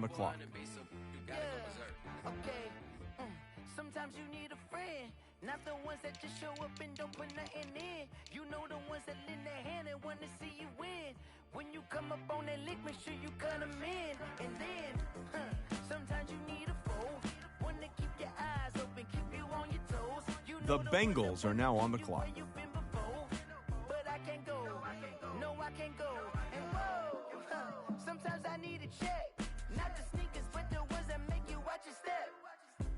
the clock. Yeah, okay. Sometimes you need a friend, not the ones that just show up and don't put nothing in. You know the ones that lend their hand and want to see you win. When you come up on that lick, make sure you cut them in. And then, sometimes you need a foe, one to keep your eyes open, keep you on your toes. You know The Bengals are now on the clock. But I can't go, no I can't go. And whoa, sometimes I need a check, not the sneakers, but the ones that make you watch your step.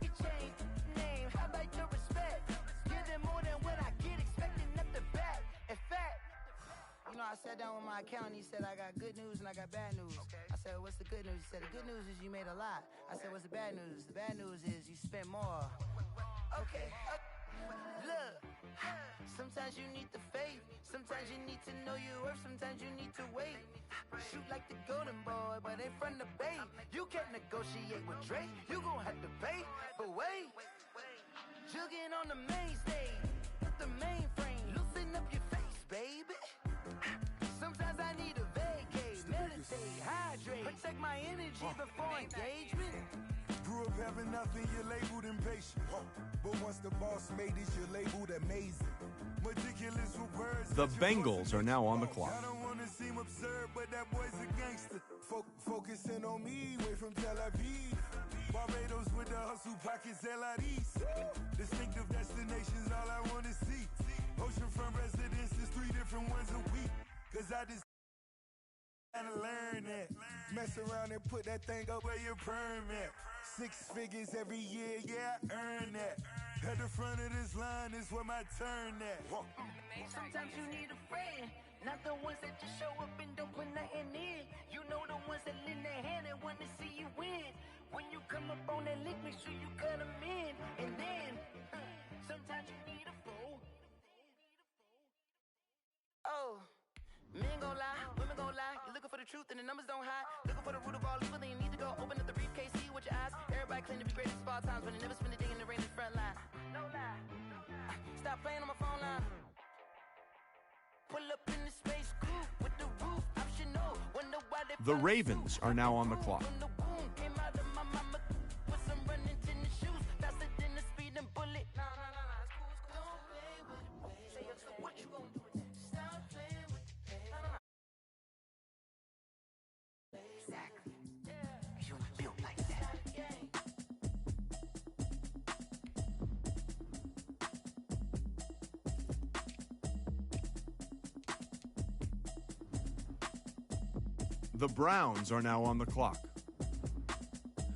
You change name, how about your respect? Give them more than what I get, expecting up the back. In fact, you know, I sat down with my accountant, he said I got good news and I got bad news. I said, what's the good news? He said, the good news is you made a lot. I said, what's the bad news? The bad news is you spent more. Okay. Look, sometimes you need the faith, sometimes you need to know your worth, sometimes you need to wait. Shoot like the golden boy, but ain't from the bay. You can't negotiate with Drake, you gon' have to pay. But wait, jugging on the main stage, the mainframe, loosen up your face, baby. Sometimes I need a vacate, meditate, hydrate, protect my energy before engagement. Grew up having nothing, you're labeled impatient. But once the boss made it, you're labeled amazing. Meticulous with words. The Bengals are now on the clock. I don't wanna seem absurd, but that boy's a gangster. Focusing on me, way from Tel Aviv. Barbados with the hustle pockets, LIDs. Distinctive destinations, all I wanna see. Oceanfront residences, 3 different ones a week. Cause I just gotta learn that. Mess around and put that thing up where your permit. 6 figures every year, yeah, I earn that. At the front of this line is where my turn at. Sometimes you need a friend, not the ones that just show up and don't put nothing in. You know the ones that lend their hand and want to see you win. When you come up on that lick, make sure you cut them in. And then, sometimes you need a fool. Oh. Men gon' lie, women gon' lie. You're looking for the truth and the numbers don't hide. Looking for the root of all evil, then you need to go open up the briefcase, see with your eyes. Everybody claim to be greatest of all times, but they never spend a day in the rain in the front line. No lie. Stop playing on my phone line. Pull up in the space coupe with the roof optional. Wonder why they The Ravens are now on the clock. When the womb came out of my mama with some running tennis shoes, faster than a speeding bullet. Nah, it's cool. Don't play with it. Say what you gon' do? Stop playing with it. Exactly. You built like that. The Browns are now on the clock.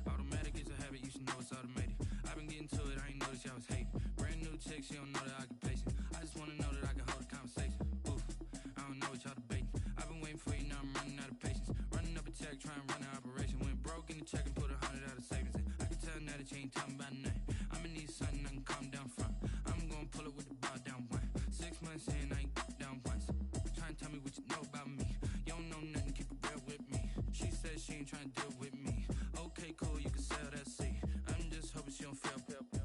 Automatic is a habit, you should know it's automated. I've been getting to it, I ain't noticed y'all was hating. Brand new chick, she don't know the occupation. I just wanna know that I can hold a conversation. Oof, I don't know what y'all debating. I've been waiting for you, now I'm running out of patience. Running up a check, trying to run an operation. Went broke in the check and put 100 out of savings in. I can tell now that you ain't talking about nothing. I'ma need something I can calm down from. I'm gonna pull it with the bar down one. 6 months in, I ain't down once. Trying to tell me what you know about me. You don't know nothing, keep it real with me. She said she ain't trying to deal with me. Okay, cool, you can sell that seat. I'm just hoping she don't fail.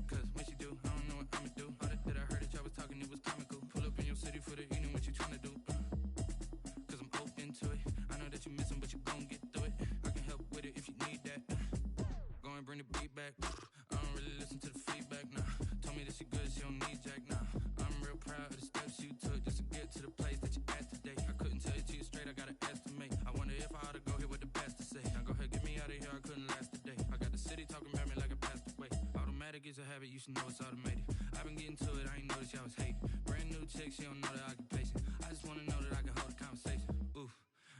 Cause when she do, I don't know what I'ma do. All that I heard that y'all was talking, it was comical. Pull up in your city for the evening, what you trying to do? Cause I'm open to it. I know that you missing, but you gon' get through it. I can help with it if you need that. Go and bring the beat back. I don't really listen to the feedback, nah. Told me that she good, she don't need Jack, nah. I'm real proud of the steps you took just to get to the place that you at today. I couldn't tell you to you straight, I gotta estimate. I wonder if I ought to go here with the best to say. Now go ahead, get me out of here, I couldn't last today. I got the city talking about me like I passed away. Automatic is a habit, you should know it's automated. I've been getting to it, I ain't noticed y'all was hating. Brand new chick, she don't know the occupation. I just wanna know that I can hold a conversation. Oof,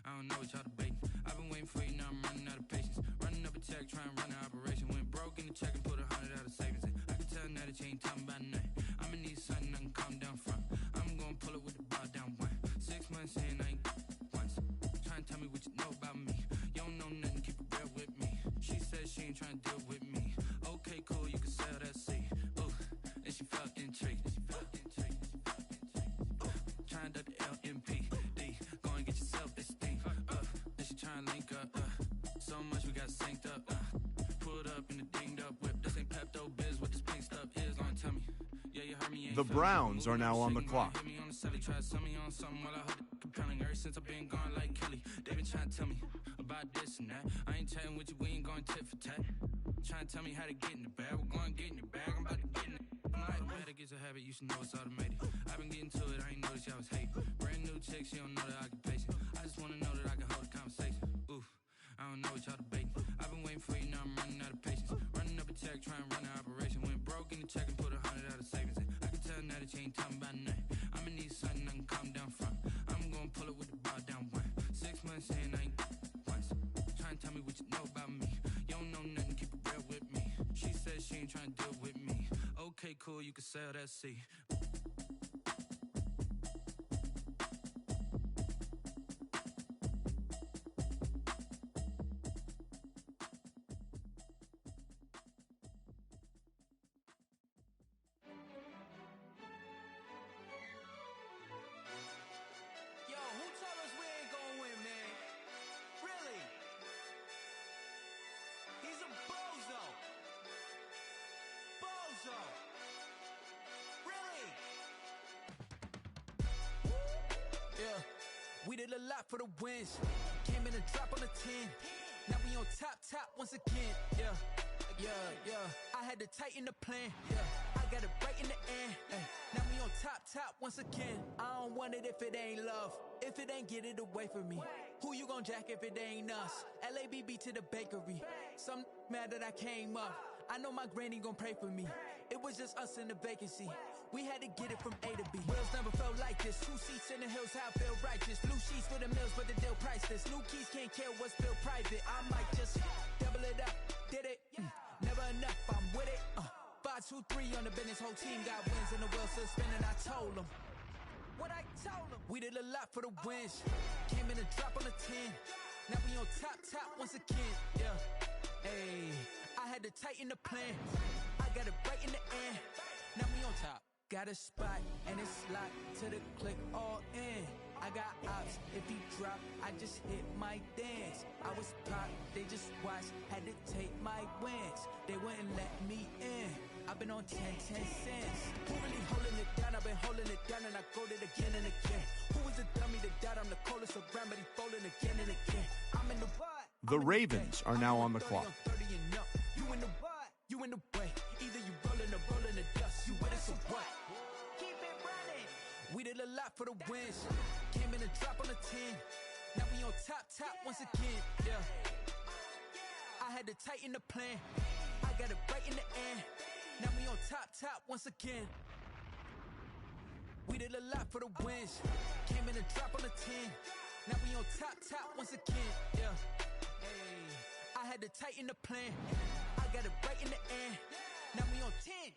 I don't know what y'all debating. I've been waiting for you, now I'm running out of patience. Running up a check, trying to run an operation. Went broke in the check and put 100 out of savings in. I can tell now that you ain't talking about nothing. I'ma need something I can calm down from. I'm gonna pull it with the bar down one. 6 months in, I ain't once. Trying to tell me what you know about me. You don't know nothing, keep it real with me. She said she ain't trying to deal with me. Okay, cool, you can sell that seat. Ooh, and she felt intrigued. Trying to duck the LMPD. Go and get yourself esteem. Then she trying to link up. So much we got synced up. Pulled up in the dinged up whip. This ain't Pepto Biz, what this pink stuff is. Long tell me. Yeah, you heard me. The Browns are now on the clock. Hit me on the celly, try to sell me on something while I hold it compelling. Ever since I've been gone like Kelly, they been trying to tell me about about this and that. I ain't chatting with you, we ain't going tit for tat. Trying to tell me how to get in the bag. We're going to get in the bag, I'm about to get in it. I'm like, better get a habit, you should know it's automated. I've been getting to it, I ain't noticed y'all was hating. Brand new chick, she don't know the occupation. I just wanna know that I can hold a conversation. Oof, I don't know what y'all debating. I've been waiting for you, now I'm running out of patience. Running up a check, trying to run an operation. Went broke in the check and put 100 out of savings in. I can tell now that you ain't talking about nothing. I'ma need something I can calm down from. I'm gonna pull it with the bar down one. 6 months in, I ain't once. Trying to tell me what you know about me. You don't know nothing, keep it real with me. She said she ain't trying to deal with me. Okay, cool, you can sell that seat. Yo, who told us we ain't gonna win, man? Really? He's a bozo. Bozo. Really? Yeah, we did a lot for the wins. Came in a drop on the 10. Now we on top once again. Yeah. I had to tighten the plan. Yeah, I got it right in the end. Now we on top once again. I don't want it if it ain't love. If it ain't, get it away from me. Who you gon' jack if it ain't us? LABB to the bakery. Some mad that I came up. I know my granny gon' pray for me. It was just us in the vacancy. We had to get it from A to B. Wheels never felt like this. 2 seats in the hills, how I feel righteous. Blue sheets for the mills, but the deal priceless. New keys can't care what's built private. I might just double it up. Did it? Never enough, I'm with it. 5, 2, 3 on the business. Whole team got wins and the wheels still spinning. I told them what I told them. We did a lot for the wins. Came in a drop on the 10. Now we on top once again. Yeah. Hey, I had to tighten the plan. I got it right in the end. Now we on top. Got a spot and it's locked to the click all in. I got ops, if he drop, I just hit my dance. I was pop, they just watched, had to take my wins. They wouldn't let me in. I've been on 10 cents. Who really holding it down? I've been holding it down and I go it again and again. Who was the dummy that died? I'm the coldest around, but he folding again and again. I'm in the what? The Ravens are now on the clock. 30 and up. You in the what? You in the way. Either you rolling or rolling the dust. You with us or what? Keep it running. We did a lot for the wins. Came in a drop on the 10. Now we on top once again. Yeah. I had to tighten the plan. I got it right in the end. Now we on top once again. We did a lot for the wins. Came in a drop on the 10. Now we on top once again. Yeah. Hey, I had to tighten the plan. I got it right in the end. Now we on 10.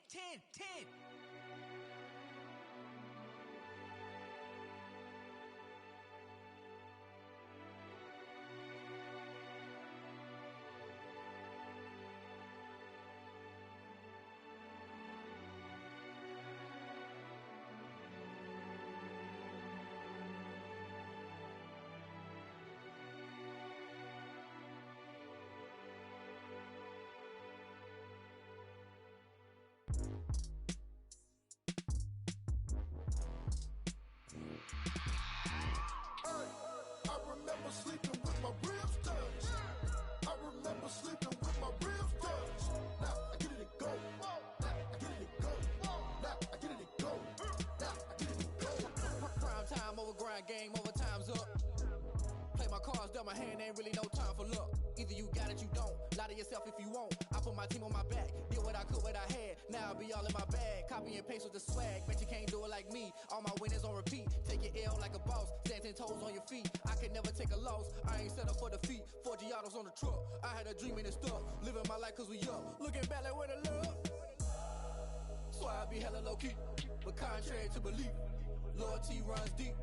I remember sleeping with my ribs touched. I remember sleeping with my ribs touched. Now I get it to go. Now I get it to go. Now I get it to go. Now I get it to go. Prime time over grind game, over time's up. Play my cards, dealt my hand, ain't really no time for luck. Either you got it, you don't. Lie to yourself if you won't. I put my team on my back, did what I could, what I had. Now I'll be all in my bag. Copy and paste with the swag. Bet you can't do it like me. All my winners on repeat. Take your L like a boss. Stand 10 toes on your feet. I can never take a loss. I ain't set up for defeat. 4 Giottos on the truck. I had a dream and it stuck. Living my life cause we up. Looking back like where the love. So I be hella low key. But contrary to belief, loyalty runs deep.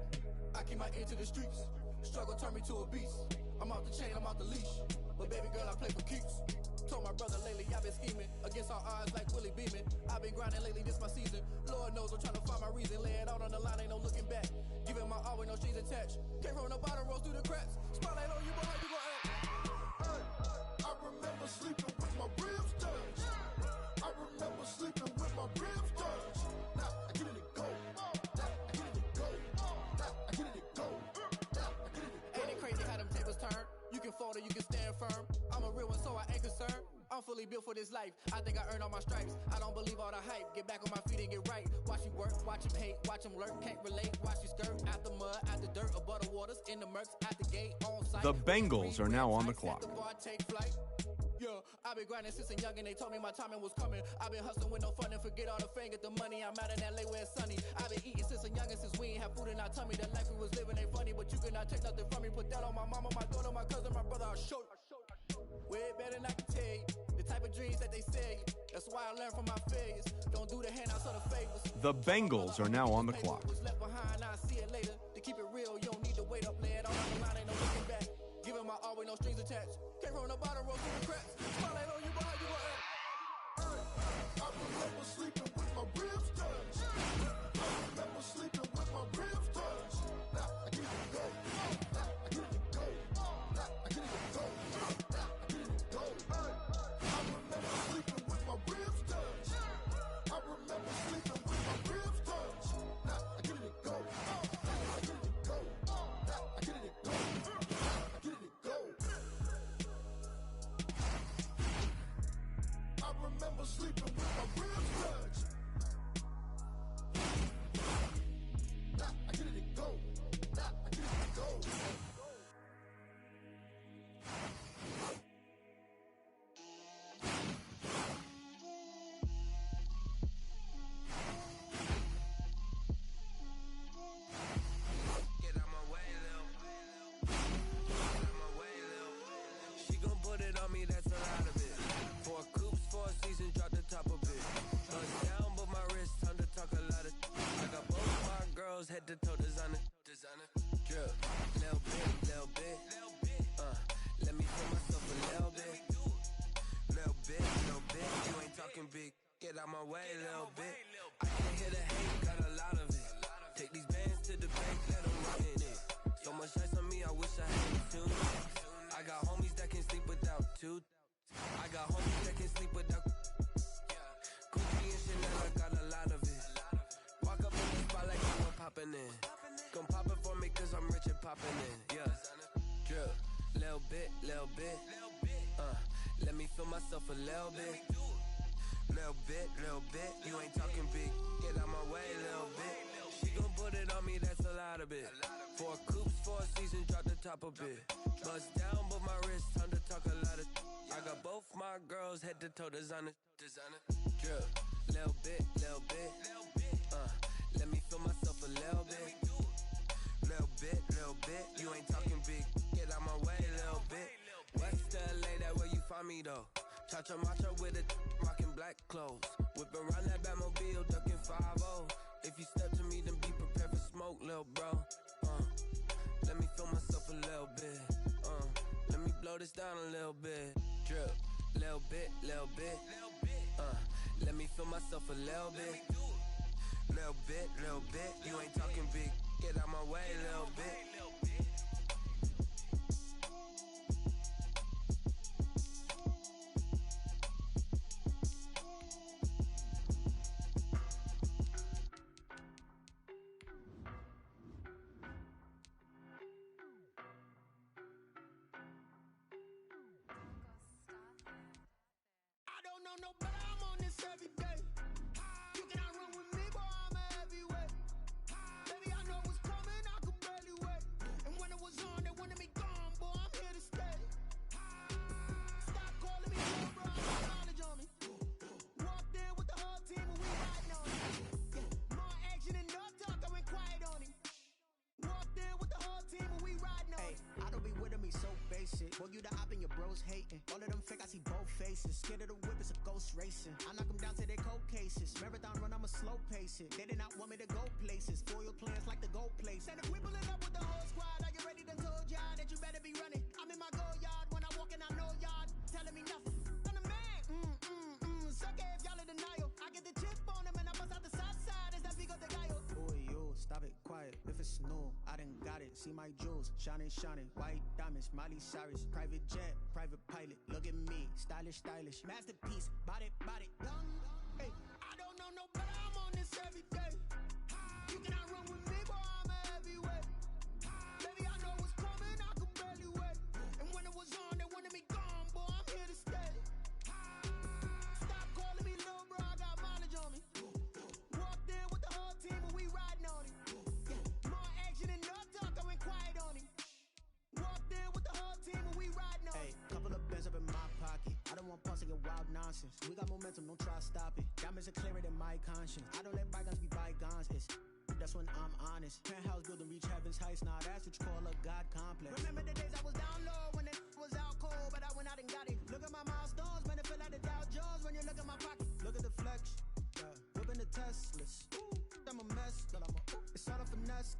I keep my ear to the streets. Struggle turned me to a beast. I'm off the chain, I'm off the leash. But baby girl, I play for keeps. Told my brother lately, I've been scheming. Against all odds like Willie Beeman. I've been grinding lately, this my season. Lord knows I'm trying to find my reason. Lay it out on the line, ain't no looking back. Giving my all with no strings attached. Came from the bottom, rose through the cracks. Spotlight on you, boy, how you gon' act? I remember sleeping with my ribs touched. I remember sleeping with my ribs touched. Now I get it to go. Now I get it to go. Now I get it to go. Now I get it to go. Ain't it crazy how them tables turn? You can fold or you can fully built for this life. I think I earned all my stripes. I don't believe all the hype. Get back on my feet and get right. Watch you work, watch him hate, watch him lurk. Can't relate, watch you skirt. Out the mud, out the dirt, above the waters, in the murks, at the gate, on site. The Bengals are now on the clock. Take flight. Yeah, I've been grinding since a young and they told me my timing was coming. I've been hustling with no fun and forget all the fame, get the money. I'm out in LA where it's sunny. I've been eating since a young and since we ain't have food in our tummy. The life we was living ain't funny, but you cannot take nothing from me. Put that on my mama, my daughter, my cousin, my brother, I'll show you. Way better than I can tell you. The type of dreams that they sell you. That's why I learned from my failures. Don't do the handouts or the favors. The Bengals are now on the clock. What's left behind, I'll see it later. To keep it real, you don't need to wait up, lay it all on the line, ain't no looking back. Giving my all with no strings attached. Came from the bottom, roll through the cracks. Spotlight on you, behind you, go ahead. I remember sleeping with my ribs touched. I remember sleeping with my ribs touched. Now I get it go. Now I get it go. Now I get it go. Now I get it go. I remember sleeping with my ribs touched. I remember sleeping with my ribs touched. Now I get it go. Now I get it go. Now I get it go. Now I get it go. I remember sleeping with my ribs touched. Now I get it go. Now I get it go. Get out my way, Lil. Get out my way, Lil. She gon' put it on me, that's a lot of it. 4 coops, 4 seasons, drop the top of it. Bust down, but my wrist, time to talk a lot of. I got both my girls, head to toe, designer. Drip, little bit. Let me feel myself a little bit. Little bit. You ain't talking big. Get out my way, little bit. I can't hear the hate, got a lot of it. Take these bands to the bank, let them run in it. So much ice on me, I wish I had two. I got homies that can sleep without two. I got homies that can sleep without. Gucci and Chanel, I got a lot of it. Walk up in the spot like you were popping in. Gon' pop it for me cause I'm rich and popping in. Yeah, drip, little bit. Let me feel myself a little bit. Little bit. You ain't talking big. Get out my way, little bit. She gon' put it on me, that's a lot of it. 4 coops, 4 seasons, drop the top a bit. Bust down, but my wrist, time to talk a lot of. I got both my girls, head to toe, designer. Drip, little bit. Let me feel myself a little bit. Little bit. You ain't talking big. Get out my way, little bit. West LA, that where you find me though. Cha-cha macha with a rockin' black clothes. Whip around that Batmobile, ducking 5-0. If you step to me, then be prepared for smoke, lil' bro. Let me feel myself a little bit. Let me blow this down a little bit. Drip, little bit. Let me feel myself a little bit. Little bit. You ain't talking big. Get out my way, little bit. I don't know no better, I'm on this every day. You cannot run with me, boy, I'm a heavyweight. Baby, I know what's coming, I could barely wait. And when it was on, they wanted me gone, boy, I'm here to stay. Stop calling me bro, I got knowledge on me. Walked in with the whole team and we riding on it. More action and no talk, I went quiet on him. Walked in with the whole team and we riding on it. I don't be with him, he's so basic. Boy, you the op and your bros hating. All of them fake, I see both faces. Scared of the whip, it's a ghost racing. I knock them down to their cold cases. Marathon run, I'ma slow pace it. They did not want me to go places. Foil plans like the gold place. Said if we pulling up with the whole squad, are you ready? Done told y'all that you better be running. I'm in my go yard when I walk in, I know y'all telling me nothing. I'm the man. Suck it if y'all in denial. I get the chip on them and I bust out the south side. Is that Vigo de Gallo? Boy, yo, stop it, quiet. If it's new, I done got it. See my jewels, shining. White diamonds, Miley Cyrus. Private jet, private pilot. Look at me, stylish. Masterpiece, body, young. Hey, I don't know no better, I'm on this every day. You cannot run with me, boy, I'm a heavyweight. Baby, I know what's coming, I could barely wait. And when it was on, they wanted me gone, boy, I'm here to stay. nonsense. We got momentum, don't try to stop it. Diamonds are clearer than my conscience. I don't let bygones be bygones. That's when I'm honest. Penthouse building, reach heaven's heights. Now that's what you call a God complex. Remember the days I was down low when it was out cold, but I went out and got it. Look at my milestones, man, it feel like the Dow Jones when you look at my pocket. Look at the flex, whipping the Teslas. I'm a mess, it's all a finesse.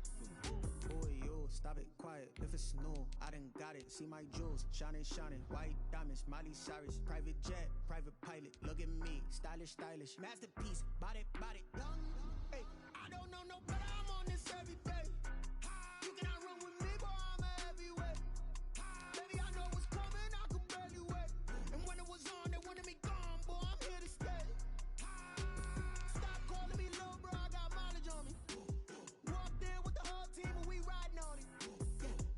Boy, yo, stop it, quiet. If it's new, I done got it. See my jewels, shining, shining. White diamonds, Miley Cyrus. Private jet, private pilot. Look at me, stylish, stylish. Masterpiece, body, body. Hey, I don't know no better. I'm on this every day. You cannot run with me, boy. I'm a heavyweight. Baby, I know what's coming. I could barely wait. And when it was on, they wanted me gone, boy. I'm here to stay. Stop calling me little bro. I got mileage on me. Walked in with the whole team and we riding on it.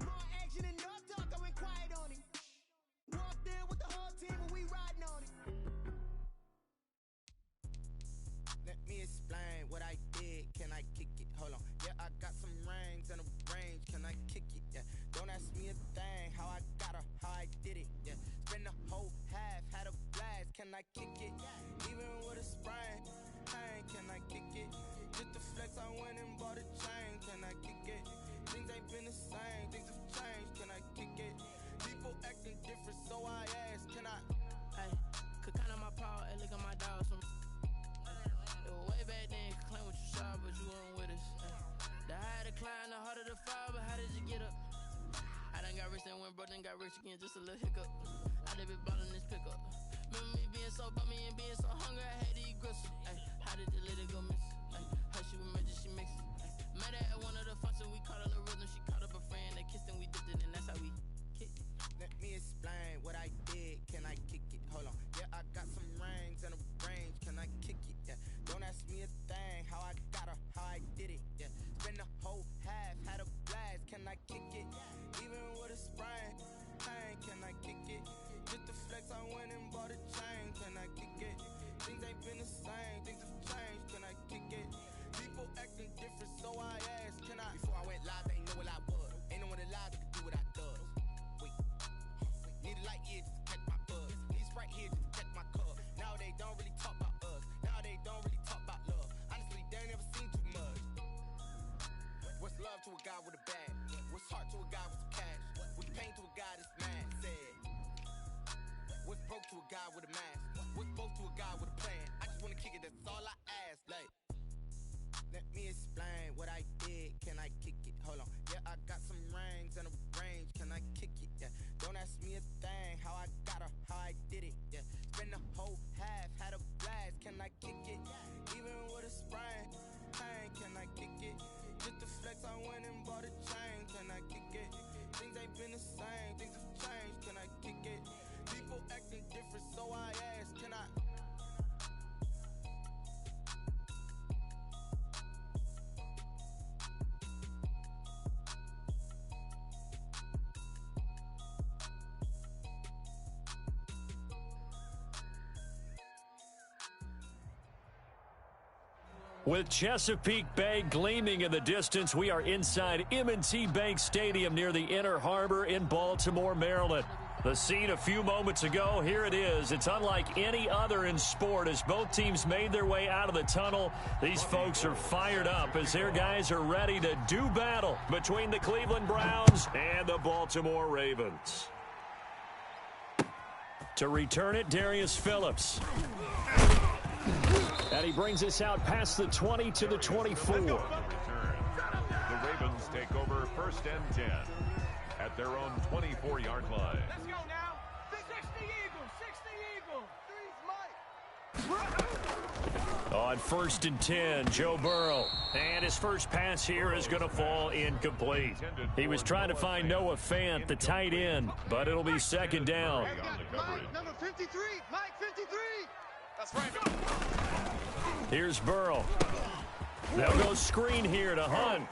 More action and no talk. I went quiet on it. Walked in with the whole team and we riding on it. Let me explain what I did. Can I kick it? Hold on. Yeah, I got some rings and a range. Can I kick it? Yeah. Don't ask me a thing. How I got her, how I did it. Yeah. Spend the whole half, had a blast. Can I kick it? Even with a sprain. Hey, can I kick it? Just the flex, I went and bought a chain. Can I kick it? Things ain't been the same. Things have changed. Can I kick it? People acting different, so I ask. Can I? Hey, could count on my power and look at my dogs. Way back then, could claim what you saw, but you weren't with us. The higher the climb, the harder the fall, but how did you get up? I done got rich and went broke, then got rich again, just a little hiccup. I done been ballin' this pickup. Remember me being so bummy and being so hungry, I had to eat gristle. Ay, how did the lady go miss? Ay, how she emerged, she mixed it. Met her at one of the functions, we caught a little rhythm, she caught up a friend, they kissed and we dipped it, and that's how we kicked it. Let me explain what I did. Can I kick it? Hold on. Yeah, I got some rings and a range. Can I kick it? Yeah. Don't ask me a thing. How I got her, how I did it. Yeah. Spend the whole half, had a blast. Can I kick it? Even with a sprain. Hey, can I kick it? Just the flex, I went and bought a chain. Can I kick it? Things ain't been the same. Things have changed. Can I kick it? People acting different, so I asked. Can I? Before I went live, they ain't know what I was. Ain't no one alive that could do what I does. Wait. Need a light here just to catch my buzz. Need Sprite here just to catch my cup. Now they don't really talk about us. Now they don't really talk about love. Honestly, they ain't never seen too much. What's love to a guy with a bag? What's heart to a guy with some cash? What's pain to a guy that's mad? Said. What's broke to a guy with a mask? What's broke to a guy with a plan? I just wanna kick it, that's all I ask. Like, let me explain what I did. Can I kick it? Hold on. Yeah, I got some rings and a range. Can I kick it? Yeah. Don't ask me a thing. How I got her, how I did it. Yeah. Spend the whole half, had a blast. Can I kick it? Even with a sprain. Hey, can I kick it? Just the flex, I went and bought a chain. Can I kick it? Things ain't been the same. Things have changed. Can I kick it? People acting different, so I ask. Can I? With Chesapeake Bay gleaming in the distance, we are inside M&T Bank Stadium near the Inner Harbor in Baltimore, Maryland. The scene a few moments ago, here it is. It's unlike any other in sport as both teams made their way out of the tunnel. These folks are fired up as their guys are ready to do battle between the Cleveland Browns and the Baltimore Ravens. To return it, Darius Phillips. And he brings us out past the 20 to the 24. The Ravens take over 1st and 10 at their own 24-yard line. Let's go now. 60 Eagles. On 1st and 10, Joe Burrow. And his first pass here is going to fall incomplete. He was trying to find Noah Fant, the tight end, but it'll be 2nd down. Mike, number 53. Mike, 53. That's right. Here's Burrow. They'll go screen here to Hunt.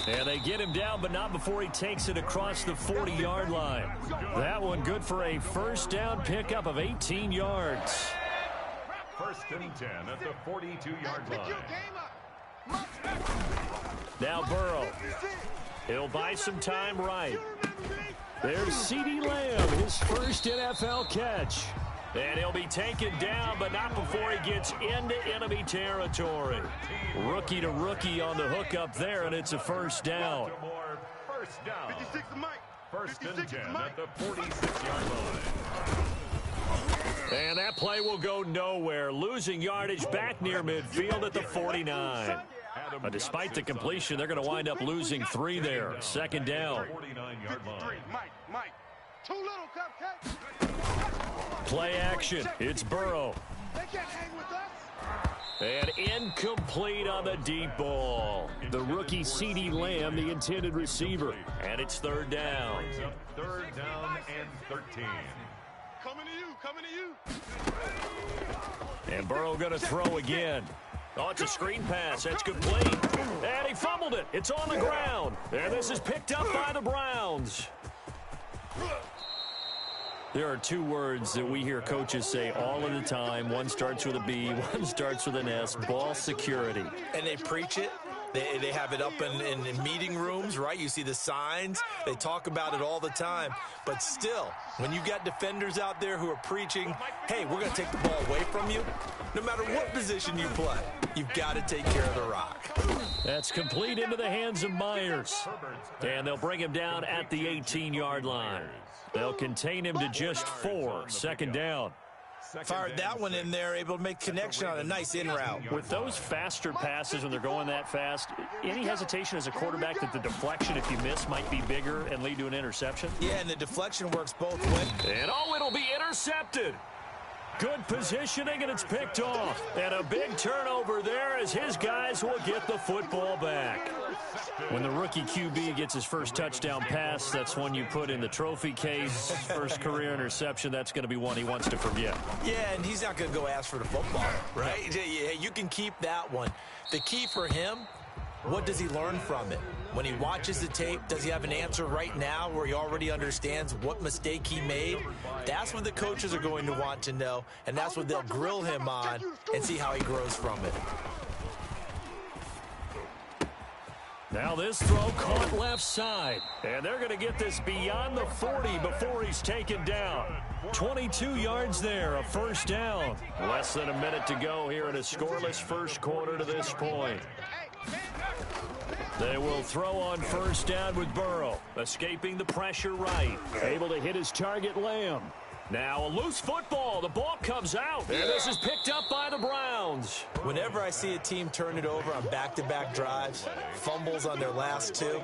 And they get him down, but not before he takes it across the 40-yard line. That one good for a 1st down pickup of 18 yards. 1st and 10 at the 42-yard line. Now Burrow. He'll buy some time right. There's CeeDee Lamb, his first NFL catch. And he'll be taken down, but not before he gets into enemy territory. Rookie to rookie on the hook up there, and it's a first down. First down. 56 to Mike. First and 56 10 Mike. at the 46-yard line. And that play will go nowhere. Losing yardage back near midfield at the 49. Despite the completion, they're going to wind up losing 3 there. Second down. 49-yard line. Mike. Too little, cupcake. Play action. It's Burrow. They can't hang with us. And incomplete on the deep ball. The rookie CeeDee Lamb, the intended receiver. And it's third down. Third down and 13. Coming to you. And Burrow going to throw again. Oh, it's a screen pass. That's complete. And he fumbled it. It's on the ground. And this is picked up by the Browns. There are 2 words that we hear coaches say all of the time. One starts with a B, one starts with an S. Ball security. And they preach it. They have it up in meeting rooms, right? You see the signs. They talk about it all the time. But still, when you got defenders out there who are preaching, hey, we're going to take the ball away from you, no matter what position you play, you've got to take care of the rock. That's complete into the hands of Myers. And they'll bring him down at the 18-yard line. They'll contain him to just 4. Second down. Fired that one in there, able to make connection on a nice in route. With those faster passes when they're going that fast, any hesitation as a quarterback that the deflection, if you miss, might be bigger and lead to an interception? Yeah, and the deflection works both ways. And it'll be intercepted. Good positioning, and it's picked off. And a big turnover there as his guys will get the football back. When the rookie QB gets his first touchdown pass, that's one you put in the trophy case. First career interception, that's going to be one he wants to forget. Yeah, and he's not going to go ask for the football, right? You can keep that one. The key for him, what does he learn from it? When he watches the tape, does he have an answer right now where he already understands what mistake he made? That's what the coaches are going to want to know, and that's what they'll grill him on and see how he grows from it. Now this throw caught left side, and they're going to get this beyond the 40 before he's taken down. 22 yards there, a first down. Less than a minute to go here in a scoreless first quarter to this point. They will throw on first down with Burrow, escaping the pressure right. Able to hit his target, Lamb. Now a loose football. The ball comes out, and this is picked up by the Browns. Whenever I see a team turn it over on back-to-back drives, fumbles on their last 2,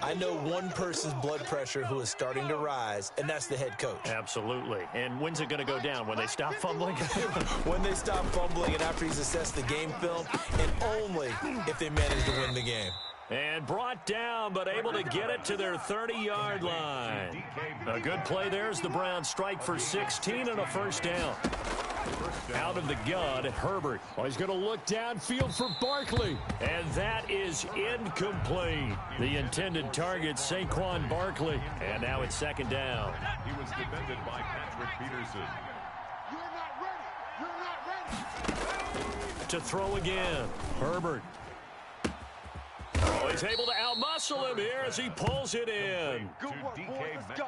I know one person's blood pressure who is starting to rise, and that's the head coach. Absolutely. And when's it going to go down? When they stop fumbling? When they stop fumbling and after he's assessed the game film, and only if they manage to win the game. And brought down, but able to get it to their 30-yard line. A good play there as the Browns strike for 16 and a first down. Out of the gun, Herbert. Oh, he's going to look downfield for Barkley. And that is incomplete. The intended target, Saquon Barkley. And now it's second down. He was defended by Patrick Peterson. You're not ready. To throw again, Herbert. Oh, he's able to outmuscle him here as he pulls it in.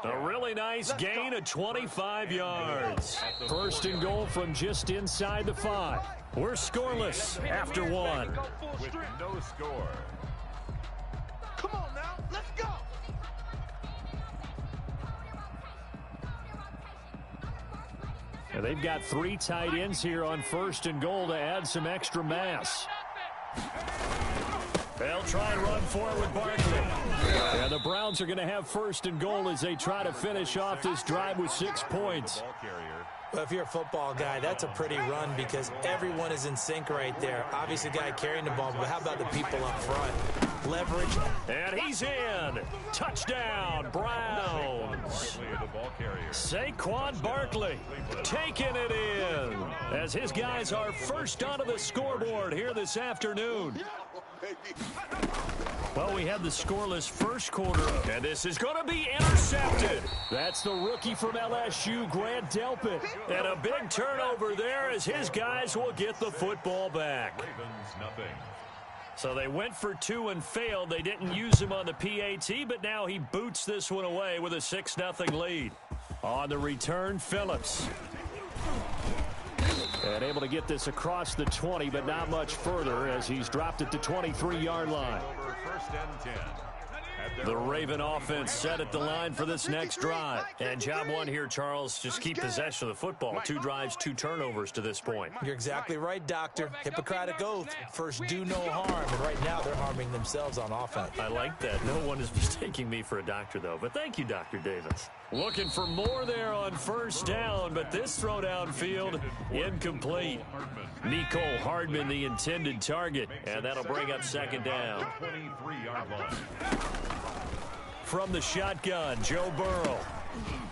A really nice gain of 25 yards. First and goal from just inside the 5. We're scoreless after 1. With no score. Come on now, let's go. And they've got 3 tight ends here on first and goal to add some extra mass. They'll try and run for it with Barkley. And the Browns are going to have first and goal as they try to finish off this drive with 6 points. Well, if you're a football guy, that's a pretty run because everyone is in sync right there. Obviously, the guy carrying the ball, but how about the people up front? Leverage. And he's in. Touchdown, Browns. Saquon Barkley taking it in as his guys are first onto the scoreboard here this afternoon. Well, we had the scoreless first quarter, and this is going to be intercepted. That's the rookie from LSU, Grant Delpit. And a big turnover there as his guys will get the football back. Ravens, nothing. So they went for 2 and failed. They didn't use him on the PAT, but now he boots this one away with a 6-0 lead. On the return, Phillips. And able to get this across the 20, but not much further as he's dropped it to 23-yard line. First and 10. The Raven offense set at the line for this next drive. And job one here, Charles, just keep possession of the football. 2 drives, 2 turnovers to this point. You're exactly right, Doctor. Hippocratic oath. First, do no harm. And right now, they're harming themselves on offense. I like that. No one is mistaking me for a doctor, though. But thank you, Dr. Davis. Looking for more there on first down, but this throw downfield, incomplete. Mecole Hardman, the intended target, and that'll bring up second down. 23-yard line. From the shotgun, Joe Burrow.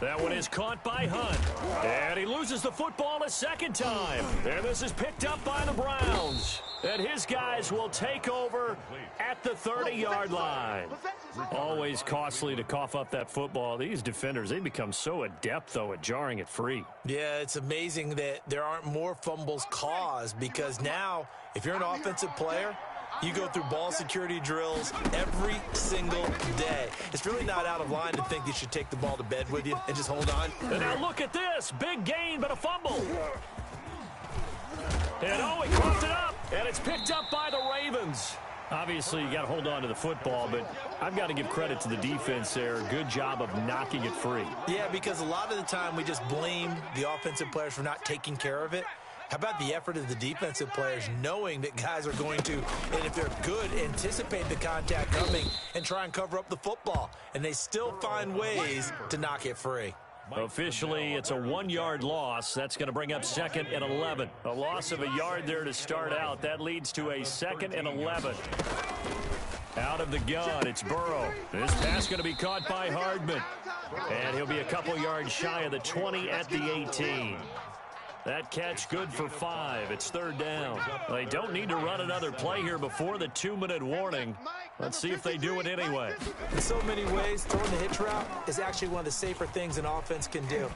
That one is caught by Hunt. And he loses the football a second time. And this is picked up by the Browns. And his guys will take over at the 30-yard line. Always costly to cough up that football. These defenders, they become so adept, though, at jarring it free. Yeah, it's amazing that there aren't more fumbles caused because now, if you're an offensive player, you go through ball security drills every single day. It's really not out of line to think you should take the ball to bed with you and just hold on. And now look at this. Big gain, but a fumble. And oh, he coughed it up. And it's picked up by the Ravens. Obviously, you got to hold on to the football, but I've got to give credit to the defense there. Good job of knocking it free. Yeah, because a lot of the time we just blame the offensive players for not taking care of it. How about the effort of the defensive players knowing that guys are going to, and if they're good, anticipate the contact coming and try and cover up the football. And they still find ways to knock it free. Officially, it's a 1-yard loss. That's going to bring up 2nd and 11. A loss of a yard there to start out. That leads to a 2nd and 11. Out of the gun, it's Burrow. This pass going to be caught by Hardman. And he'll be a couple yards shy of the 20 at the 18. That catch good for 5. It's 3rd down. They don't need to run another play here before the 2-minute warning. Let's see if they do it anyway. In so many ways, throwing the hitch route is actually one of the safer things an offense can do.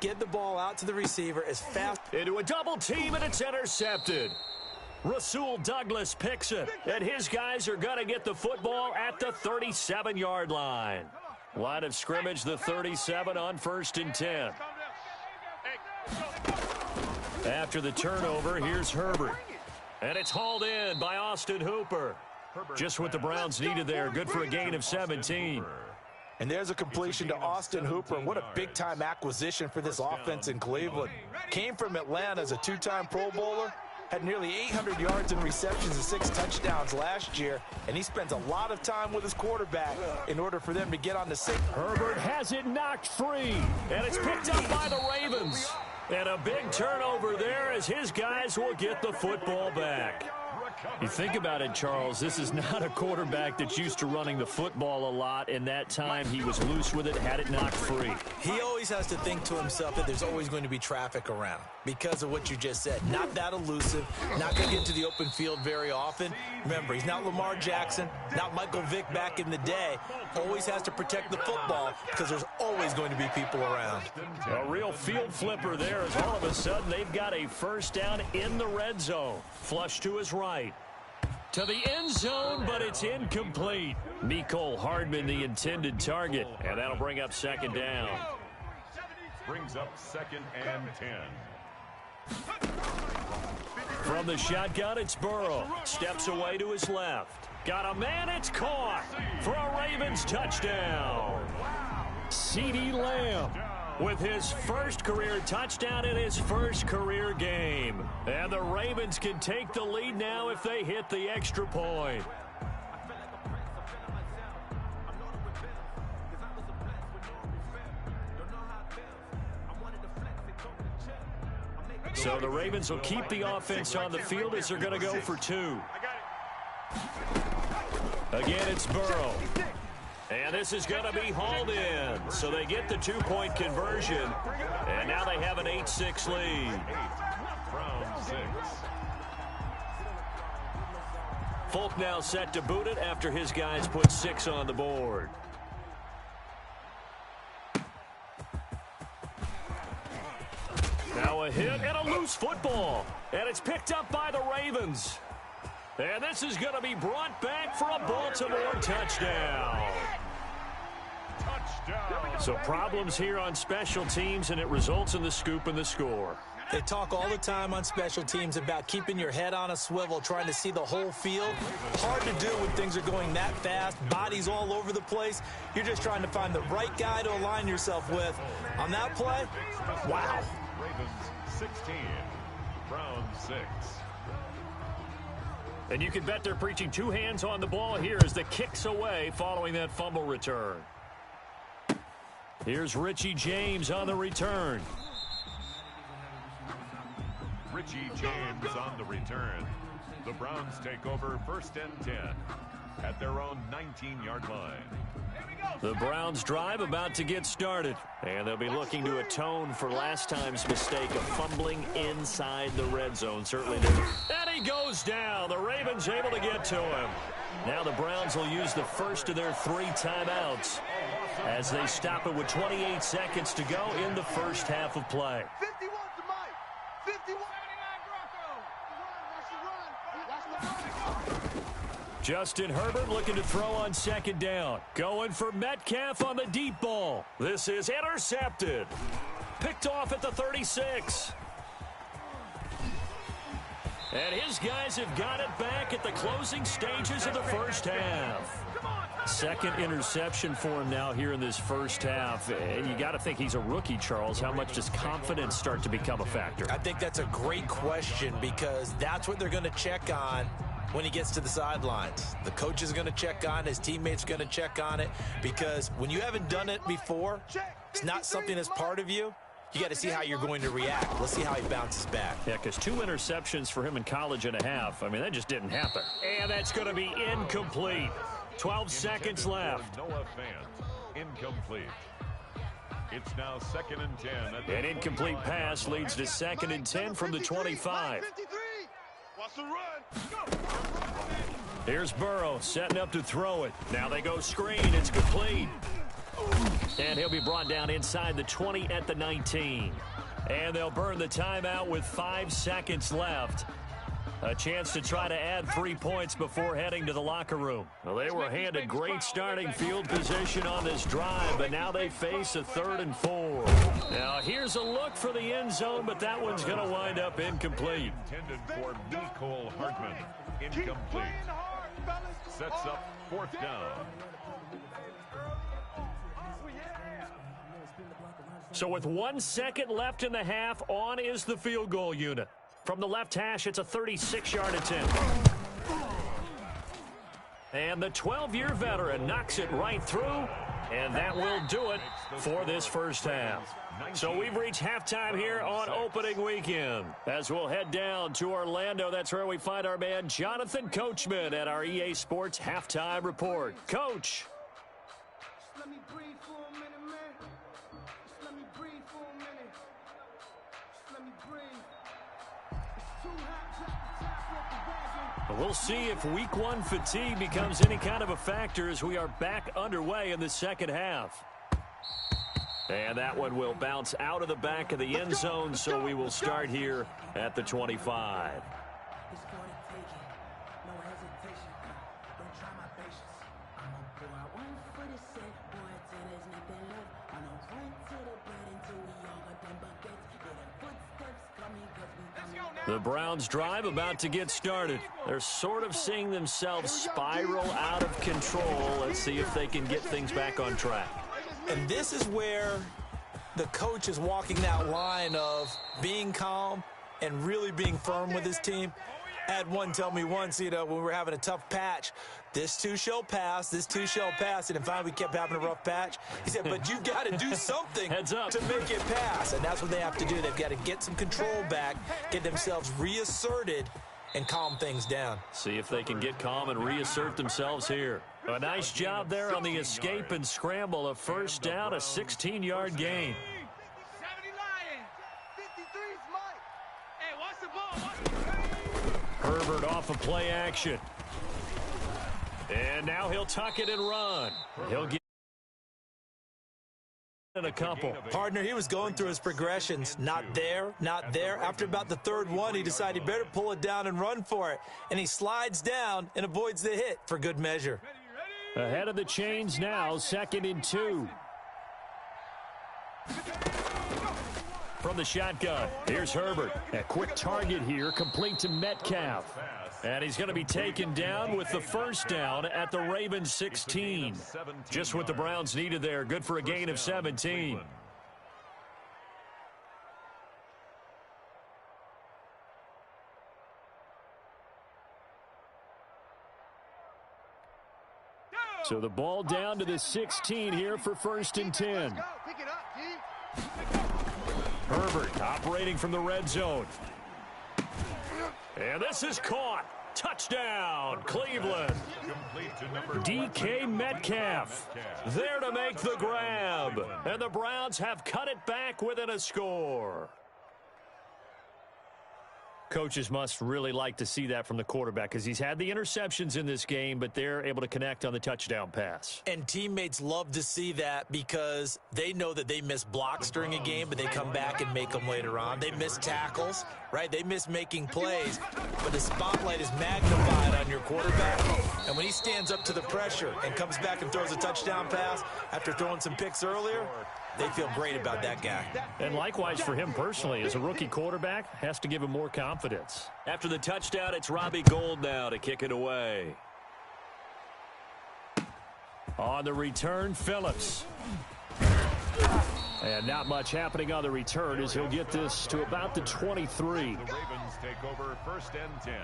Get the ball out to the receiver as fast. Into a double team, and it's intercepted. Rasul Douglas picks it, and his guys are going to get the football at the 37-yard line. Line of scrimmage, the 37 on 1st and 10. After the turnover, here's Herbert. And it's hauled in by Austin Hooper. Just what the Browns needed there. Good for a gain of 17. And there's a completion to Austin Hooper. What a big-time acquisition for this offense in Cleveland. Came from Atlanta as a 2-time Pro Bowler. Had nearly 800 yards in receptions and 6 touchdowns last year. And he spends a lot of time with his quarterback in order for them to get on the same. Herbert has it knocked free. And it's picked up by the Ravens. And a big turnover there as his guys will get the football back. You think about it, Charles, this is not a quarterback that's used to running the football a lot, and that time he was loose with it, had it knocked free. He always has to think to himself that there's always going to be traffic around because of what you just said. Not that elusive, not going to get into the open field very often. Remember, he's not Lamar Jackson, not Michael Vick back in the day. Always has to protect the football because there's always going to be people around. A real field flipper there as all of a sudden they've got a first down in the red zone. Flush to his right. To the end zone, but it's incomplete. Mecole Hardman, the intended target, and that'll bring up 2nd down. Brings up 2nd and 10. From the shotgun, it's Burrow. Steps away to his left. Got a man, it's caught for a Ravens touchdown. CeeDee Lamb with his first career touchdown in his first career game. And the Ravens can take the lead now if they hit the extra point. So the Ravens will keep the offense on the field as they're going to go for 2. Again, it's Burrow. And this is going to be hauled in. So they get the 2-point conversion. And now they have an 8-6 lead. Round 6. Folk now set to boot it after his guys put 6 on the board. Now a hit and a loose football. And it's picked up by the Ravens. And this is going to be brought back for a Baltimore touchdown. Touchdown. So problems here on special teams, and it results in the scoop and the score. They talk all the time on special teams about keeping your head on a swivel, trying to see the whole field. Hard to do when things are going that fast, bodies all over the place. You're just trying to find the right guy to align yourself with. On that play, wow. Ravens 16, Browns 6. And you can bet they're preaching two hands on the ball here as the kick's away following that fumble return. Here's Richie James on the return. Richie James on the return. The Browns take over 1st and 10 at their own 19-yard line. The Browns drive about to get started, and they'll be looking to atone for last time's mistake of fumbling inside the red zone. Certainly did. And he goes down. The Ravens able to get to him. Now the Browns will use the first of their 3 timeouts as they stop it with 28 seconds to go in the first half of play. 51 to Mike. 51. Justin Herbert looking to throw on 2nd down. Going for Metcalf on the deep ball. This is intercepted. Picked off at the 36. And his guys have got it back at the closing stages of the first half. 2nd interception for him now here in this first half. And you got to think he's a rookie, Charles. How much does confidence start to become a factor? I think that's a great question because that's what they're going to check on when he gets to the sidelines. The coach is going to check on it. His teammates are going to check on it because when you haven't done it before, it's not something that's part of you. You got to see how you're going to react. Let's see how he bounces back. Yeah, because 2 interceptions for him in college and a half. I mean, that just didn't happen. And that's going to be incomplete. 12 seconds left. Noah Fant, incomplete. It's now 2nd and 10. An incomplete pass leads to 2nd and 10 from the 25. Watch the run. Here's Burrow setting up to throw it. Now they go screen. It's complete. And he'll be brought down inside the 20 at the 19. And they'll burn the timeout with 5 seconds left. A chance to try to add 3 points before heading to the locker room. Well, they were handed great starting field position on this drive, but now they face a 3rd and 4. Now here's a look for the end zone, but that one's going to wind up incomplete. Intended for Mecole Hardman. Incomplete. Sets up 4th down. So with 1 second left in the half, on is the field goal unit. From the left hash, it's a 36-yard attempt. And the 12-year veteran knocks it right through, and that will do it for this first half. So we've reached halftime here on opening weekend. As we'll head down to Orlando, that's where we find our man Jonathan Coachman at our EA Sports Halftime Report. Coach. Let me breathe for a minute, man. Just let me breathe for a minute. Just let me breathe. It's too hot, drop the top off the wagon. We'll see if week 1 fatigue becomes any kind of a factor as we are back underway in the second half. And that one will bounce out of the back of the end zone, so we will start here at the 25. The Browns drive about to get started. They're sort of seeing themselves spiral out of control. Let's see if they can get things back on track. And this is where the coach is walking that line of being calm and really being firm with his team. I had one tell me once, when we were having a tough patch, this too shall pass, this too shall pass. And finally we kept having a rough patch. He said, but you got to do something to make it pass. And that's what they have to do. They've got to get some control back, get themselves reasserted, and calm things down. See if they can get calm and reassert themselves here. A nice job there on the escape and scramble. A first down, a 16-yard gain. 70 Lions. 53's Mike. Hey, watch the ball. Watch the ball. Herbert off of play action. And now he'll tuck it and run. He'll get and a couple. Partner, he was going through his progressions. Not there, not there. After about the third one, he decided he better pull it down and run for it. And he slides down and avoids the hit for good measure. Ahead of the chains now, 2nd and 2. From the shotgun, here's Herbert. A quick target here, complete to Metcalf. And he's going to be taken down with the first down at the Ravens 16. Just what the Browns needed there. Good for a gain of 17. So the ball down to the 16 here for 1st and 10. Herbert operating from the red zone. And this is caught. Touchdown, Cleveland. DK Metcalf there to make the grab. And the Browns have cut it back within a score. Coaches must really like to see that from the quarterback because he's had the interceptions in this game, but they're able to connect on the touchdown pass. And teammates love to see that because they know that they miss blocks during a game, but they come back and make them later on. They miss tackles, right? They miss making plays, but the spotlight is magnified on your quarterback. And when he stands up to the pressure and comes back and throws a touchdown pass after throwing some picks earlier, they feel great about that guy. And likewise for him personally, as a rookie quarterback, has to give him more confidence. After the touchdown, it's Robbie Gould now to kick it away. On the return, Phillips. And not much happening on the return as he'll get this to about the 23. The Ravens take over 1st and 10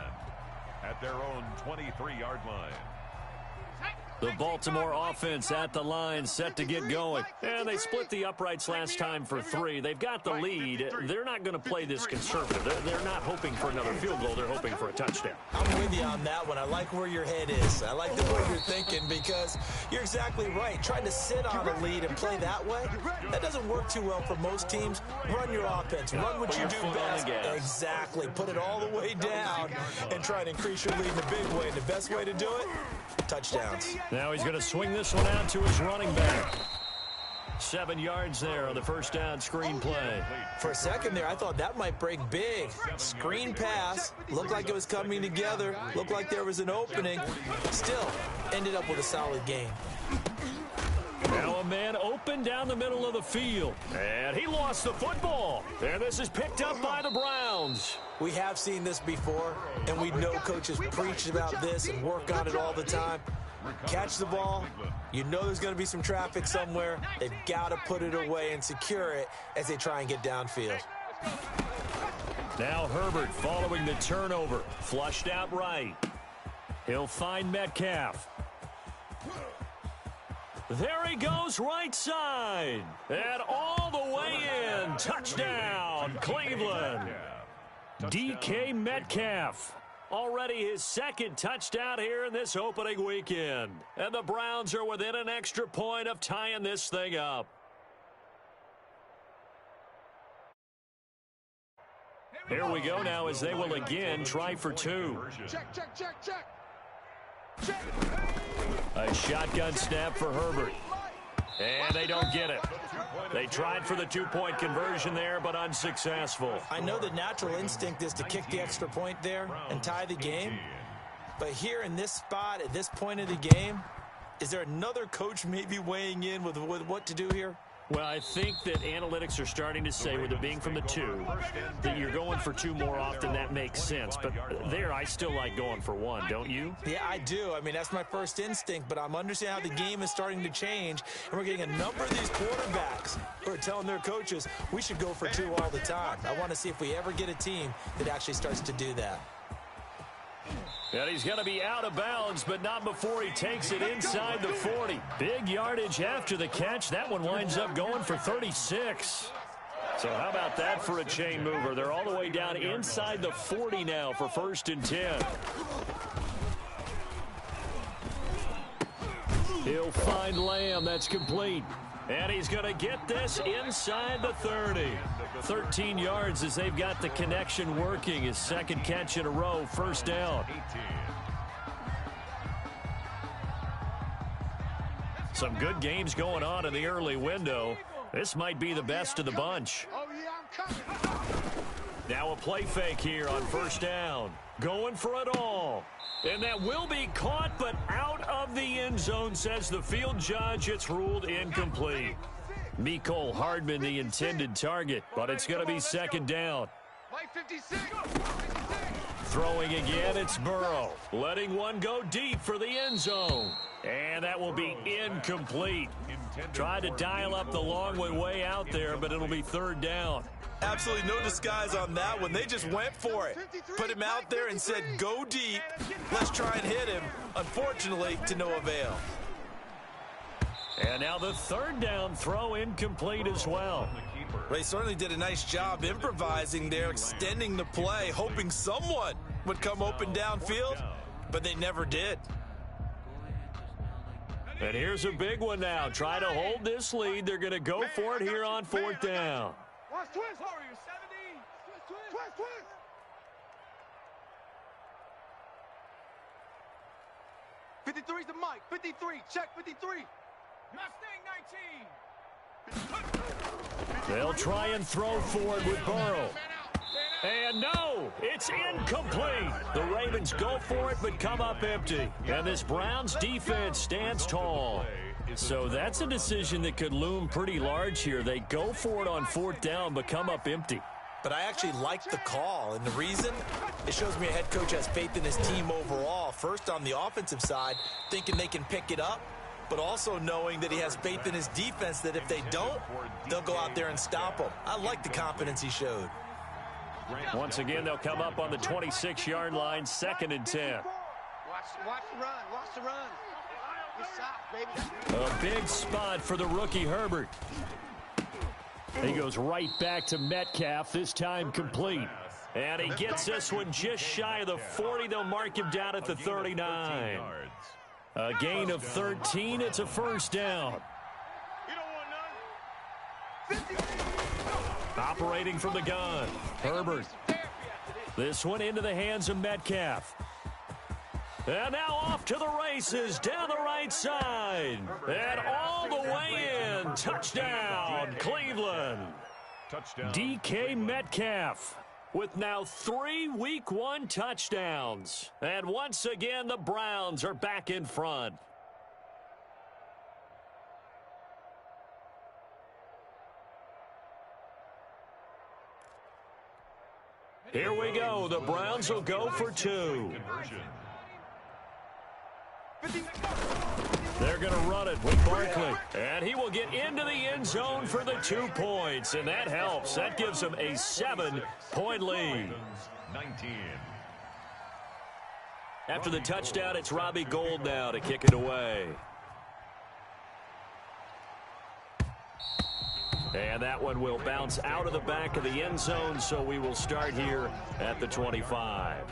at their own 23-yard line. The Baltimore offense at the line, set to get going. And they split the uprights last time for 3. They've got the lead. They're not going to play this conservative. They're not hoping for another field goal. They're hoping for a touchdown. I'm with you on that one. I like where your head is. I like the way you're thinking because you're exactly right. Trying to sit on a lead and play that way, that doesn't work too well for most teams. Run your offense. Run what you do best. Exactly. Put it all the way down and try and increase your lead in a big way. And the best way to do it, touchdowns. Now he's going to swing this one out to his running back. 7 yards there on the first down screen play. For a second there, I thought that might break big. Screen pass. Looked like it was coming together. Looked like there was an opening. Still, ended up with a solid game. Now a man open down the middle of the field. And he lost the football. And this is picked up by the Browns. We have seen this before, and we know coaches preach about this and work on it all the time. Catch the ball. You know there's going to be some traffic somewhere. They've got to put it away and secure it as they try and get downfield. Now Herbert following the turnover. Flushed out right. He'll find Metcalf. There he goes right side. And all the way in. Touchdown, Cleveland. DK Metcalf. Already his 2nd touchdown here in this opening weekend. And the Browns are within an extra point of tying this thing up. Here we go now as they will again try for 2. Check. A shotgun snap for Herbert. And they don't get it. They tried for the 2-point conversion there, but unsuccessful. I know the natural instinct is to kick the extra point there and tie the game. But here in this spot, at this point of the game, is there another coach maybe weighing in with what to do here? Well, I think that analytics are starting to say, with it being from the 2, that you're going for 2 more often. That makes sense. But there, I still like going for 1, don't you? Yeah, I do. I mean, that's my first instinct, but I'm understanding how the game is starting to change, and we're getting a number of these quarterbacks who are telling their coaches, we should go for 2 all the time. I want to see if we ever get a team that actually starts to do that. And he's going to be out of bounds, but not before he takes it inside the 40. Big yardage after the catch. That one winds up going for 36. So how about that for a chain mover? They're all the way down inside the 40 now for 1st and 10. He'll find Lamb. That's complete. And he's going to get this inside the 30. 13 yards as they've got the connection working. His 2nd catch in a row, 1st down. Some good games going on in the early window. This might be the best of the bunch. Oh, yeah, I'm coming. Now a play fake here on first down. Going for it all. And that will be caught, but out of the end zone, says the field judge. It's ruled incomplete. Mecole Hardman, the intended target, but it's going to be second down. Throwing again, it's Burrow. Letting one go deep for the end zone. And that will be incomplete. Tried to dial up the long way out there, but it'll be third down. Absolutely no disguise on that one. They just went for it. Put him out there and said, go deep. Let's try and hit him. Unfortunately, to no avail. And now the third down throw incomplete as well. They certainly did a nice job improvising there, extending the play, hoping someone would come open downfield, but they never did. And here's a big one now. Try to hold this lead. They're going to go for it here on fourth down. Watch twist. How are you, 70? Twist. 53's the mic. 53. Check 53. Mustang 19. They'll try and throw forward with Burrow. And no, it's incomplete. The Ravens go for it, but come up empty. And this Browns defense stands tall. So that's a decision that could loom pretty large here. They go for it on fourth down, but come up empty. But I actually like the call, and the reason? It shows me a head coach has faith in his team overall. First, on the offensive side, thinking they can pick it up, but also knowing that he has faith in his defense that if they don't, they'll go out there and stop them. I like the confidence he showed. Once again, they'll come up on the 26-yard line, 2nd and 10. Watch the run. Watch the run. Good shot, baby. A big spot for the rookie Herbert. He goes right back to Metcalf, this time complete. And he gets this one just shy of the 40. They'll mark him down at the 39. A gain of 13. It's a first down. Operating from the gun, Herbert. This one into the hands of Metcalf. And now off to the races down the right side. And all the way in. Touchdown, Cleveland. DK Metcalf with now 3 Week 1 touchdowns. And once again, the Browns are back in front. Here we go. The Browns will go for 2. They're going to run it with Barkley. And he will get into the end zone for the 2 points. And that helps. That gives them a 7-point lead. 19. After the touchdown, it's Robbie Gould now to kick it away. And that one will bounce out of the back of the end zone, so we will start here at the 25.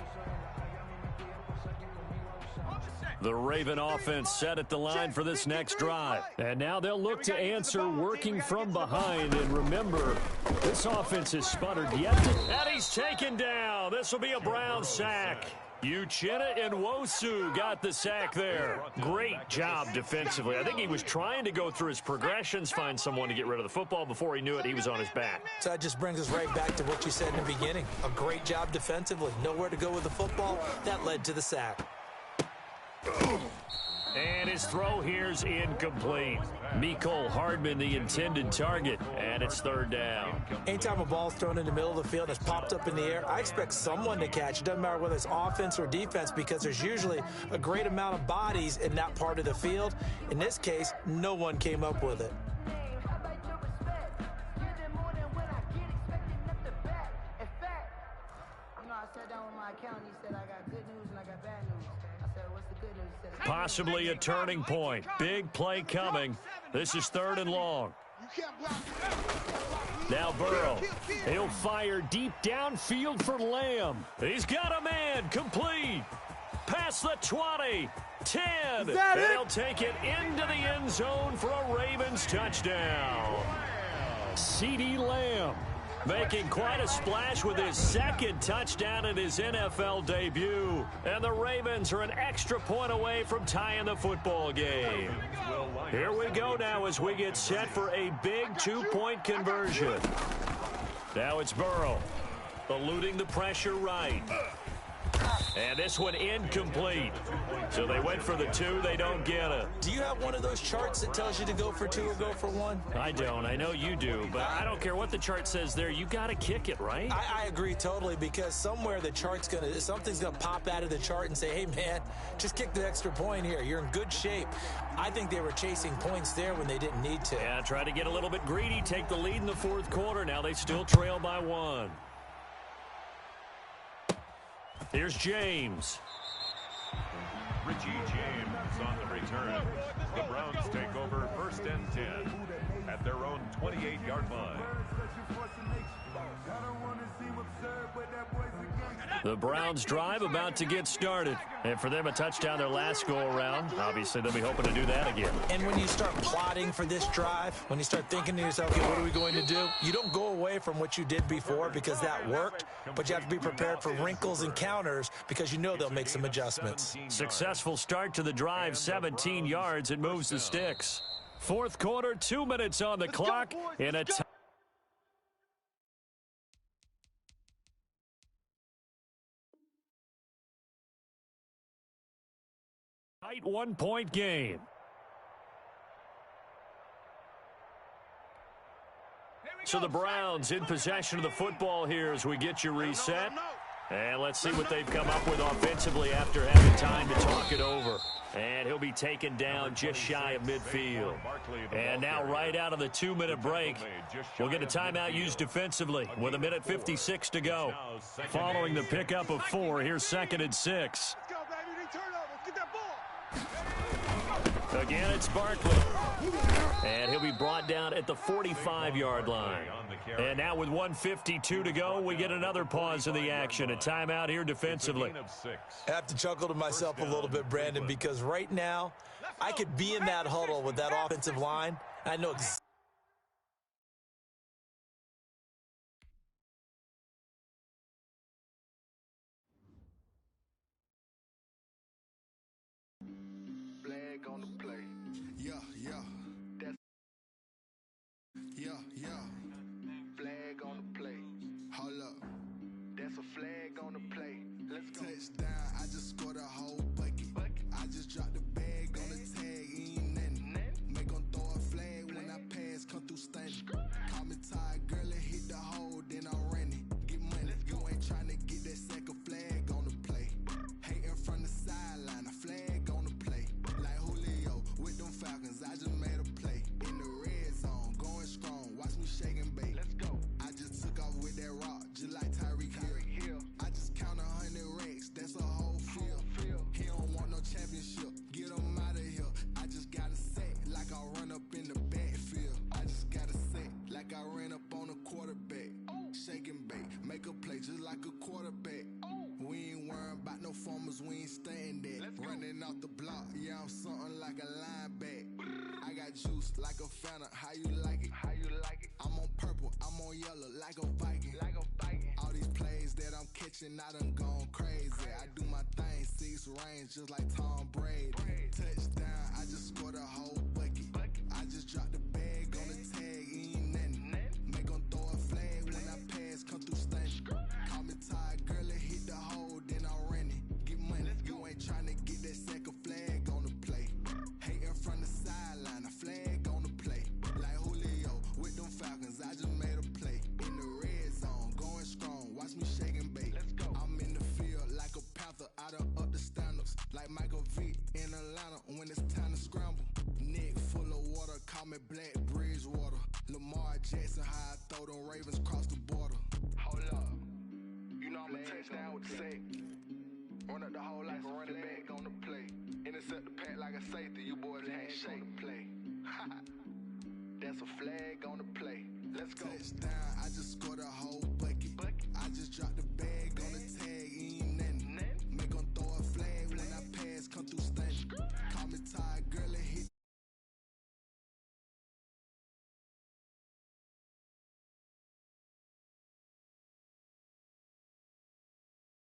The Raven offense set at the line for this next drive. And now they'll look to answer working from behind. And remember, this offense has sputtered yet. And he's taken down. This will be a Brown sack. Uchenna Nwosu got the sack there. Great job defensively. I think he was trying to go through his progressions, find someone to get rid of the football. Before he knew it, he was on his back. So that just brings us right back to what you said in the beginning. A great job defensively. Nowhere to go with the football. That led to the sack. And his throw here's incomplete. Mecole Hardman, the intended target, and it's third down. Anytime a ball's thrown in the middle of the field and it's popped up in the air, I expect someone to catch. It doesn't matter whether it's offense or defense because there's usually a great amount of bodies in that part of the field. In this case, no one came up with it. Possibly a turning point. Big play coming. This is 3rd and long. Now Burrow. He'll fire deep downfield for Lamb. He's got a man. Complete. Past the 20. 10. They'll take it into the end zone for a Ravens touchdown. CeeDee Lamb making quite a splash with his second touchdown in his NFL debut. And the Ravens are an extra point away from tying the football game. Here we go now as we get set for a big 2-point conversion. Now it's Burrow, eluding the pressure right. And this one incomplete. So they went for the 2. They don't get it. Do you have one of those charts that tells you to go for 2 or go for 1? I don't. I know you do. But I don't care what the chart says there. You got to kick it, right? I agree totally, because somewhere the chart's something's going to pop out of the chart and say, hey, man, just kick the extra point here. You're in good shape. I think they were chasing points there when they didn't need to. Yeah, try to get a little bit greedy, take the lead in the fourth quarter. Now they still trail by 1. Here's James. Richie James on the return. The Browns take over 1st and 10 at their own 28-yard line. The Browns drive about to get started. And for them, a touchdown their last go-around. Obviously, they'll be hoping to do that again. And when you start plotting for this drive, when you start thinking to yourself, okay, what are we going to do? You don't go away from what you did before because that worked, but you have to be prepared for wrinkles and counters because you know they'll make some adjustments. Successful start to the drive, 17 yards. It moves the sticks. Fourth quarter, 2 minutes on the clock. In a tight 1-point game. So the Browns in possession of the football here as we get you reset. And let's see what they've come up with offensively after having time to talk it over. And he'll be taken down just shy of midfield. And now right out of the 2-minute break, we'll get a timeout used defensively with 1:56 to go. Following the pickup of 4, here's 2nd and 6. Again, it's Barkley. And he'll be brought down at the 45-yard line. And now with 1:52 to go, we get another pause in the action. A timeout here defensively. I have to chuckle to myself a little bit, Brandon, because right now I could be in that huddle with that offensive line. I know exactly. Touchdown, I just scored a whole bucket. I just dropped the bag on the tag, ain't nothing. Make them throw a flag when I pass, come through stunning. Call me tired, girl, and hit the hole, then I'm running. Get money, you ain't trying to get that second flag on the play. Hating from the sideline, a flag on the play. Like Julio with them Falcons, I just made a play. In the red zone, going strong, watch me shake and bake. Let's go. I just took off with that rock, just like Tyreek Hill. I just count 100 racks, that's a whole field. He don't want no championship, get him out of here. I just got a set, like I run up in the backfield. I just got a set, like I ran up on a quarterback. Shake and bake, make a play just like a quarterback. We ain't worrying about no formers, we ain't staying there. Running off the block, yeah, I'm something like a lineback. I got juice like a Fanta, how you like it? I'm on purple, I'm on yellow, like a Viking. All these plays that I'm catching, I done gone crazy. I do my thing, 6 range, just like Tom Brady. Touchdown, I just scored a whole bucket. I just dropped the bag on the tag, ain't nothing. Make them throw a flag when I pass, come through stunning. Call me tired, girl, and hit the hole, then I'm running. Get money, you ain't trying to get that second flag on the play. Hating from the sideline, a flag on the play. Like Julio with them Falcons, I just made a play. In the red zone, going strong, watch me shake and bake. I'm in the field like a Panther, I done up the standards. Like Michael Vick in Atlanta when it's time to scramble. Neck full of water, call me Black Bridgewater. Lamar Jackson, how I throw them Ravens across the border. Hold up, you know I'm a touchdown with the sack. Run up the whole life, run it back on the play. Intercept the pack like a safety, you boys ain't shake the play. That's a flag